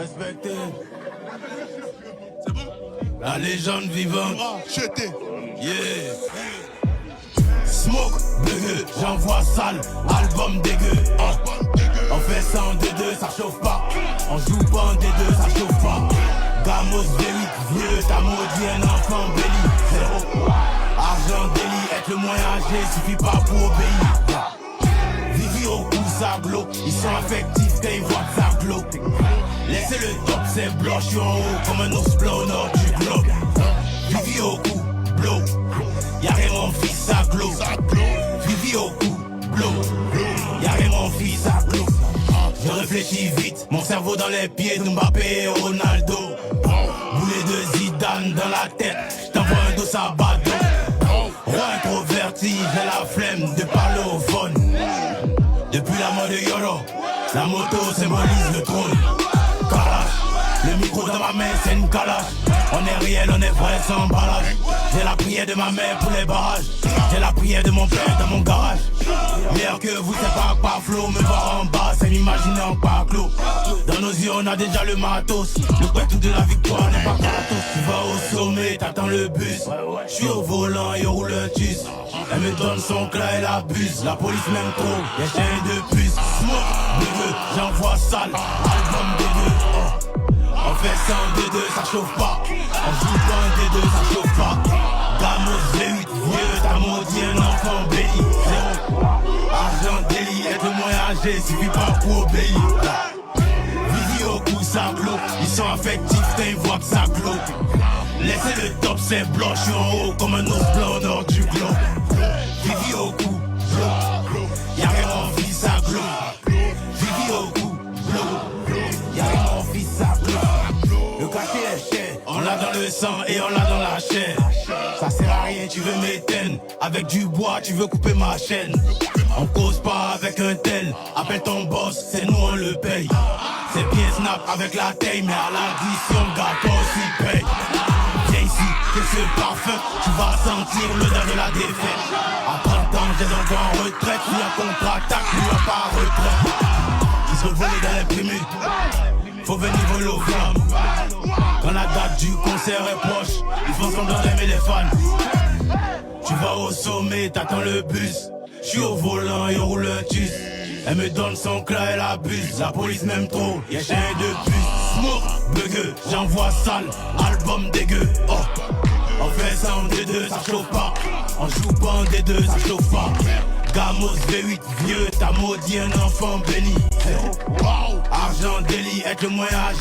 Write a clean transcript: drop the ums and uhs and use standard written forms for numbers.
Respecté. C'est bon? La légende vivante. Yeah. Smoke, dégueu, j'envoie sale, album dégueu. On fait ça en D2, ça chauffe pas. On joue pas en D2, ça chauffe pas. Gamos V8, vieux, t'as maudit un enfant belly. Zéro. Argent délit, être le moins âgé, suffit pas pour obéir. Vivi au cou, ça glauque. Ils sont affectifs quand ils voient que ça glauque. Laissez le top, c'est blanc, j'suis en haut comme un ours blanc au nord du globe. Vivi au cou, blow. Y'a rien mon fils, ça glow. Vivi au cou, blow. Y'a rien mon fils, ça glow. Je réfléchis vite, mon cerveau dans les pieds de Mbappé et Ronaldo. Boulet de Zidane dans la tête, j't'envoie un dos à bâton. Roi introverti, j'ai la flemme de parler au phone. Depuis la mort de Yoro, la moto symbolise le trône. Kalash, le micro dans ma main c'est une calache. On est réel, on est vrai sans emballage. J'ai la prière de ma mère pour les barrages. J'ai la prière de mon père dans mon garage. Meilleur que vous, c'est pas flot. Me voir en bas, c'est m'imaginer en pas clos. Dans nos yeux, on a déjà le matos. Le poitou de la victoire n'est pas gratos. Tu vas au sommet, t'attends le bus. J'suis au volant et roule un tus. Elle me donne son clat et l'abuse. La police m'aime trop, y'a chien de puce. Smoke, dégueu, j'envoie sale. Album dégueu. On fait ça en D2, ça chauffe pas. On joue pas en D2, ça chauffe pas. Gamos V8, vieux, t'as maudit un enfant belly. Zéro. Argent délit, être moins âgé, suffit pas pour obéir. Vivi au cou, ça glauque. Ils sont affectifs quand ils voient que ça glauque. Laissez le top, c'est blanc, j'suis en haut comme un ours blanc au nord du globe. Vivi au cou, blow. Y'a rien mon fils, ça glauque. Vivi au cou, blow. Y'a rien mon fils, ça glauque. Le cachet est cher, on l'a dans le sang et on l'a dans la chair. Ça sert à rien, tu veux m'éteindre. Avec du bois, tu veux couper ma chaîne. On cause pas avec un tel. Appelle ton boss, c'est nous on le paye. C'est bien snap avec la taille, mais à l'addition, gâteau aussi paye. Viens ici, que ce parfum, tu vas sentir l'odeur de la défaite. À 30 ans, j'ai donc en retraite. Lui en contre-attaque, lui en pas retraite. Ils se volent dans les primus. Faut venir voler aux flammes. Quand la date du concert est proche, ils font semblant d'aimer les fans. Tu vas au sommet, t'attends le bus. J'suis au volant et on roule un tus. Elle me donne son clat et l'abuse. La police m'aime trop, y'a chien de puce. Smoke, bugueux, j'envoie sale. Album dégueu, oh. On fait ça en D2, ça chauffe pas. On joue pas en D2, ça chauffe pas. Gamos V8, vieux, t'as maudit un enfant béni. Argent délit, être le moins âgé.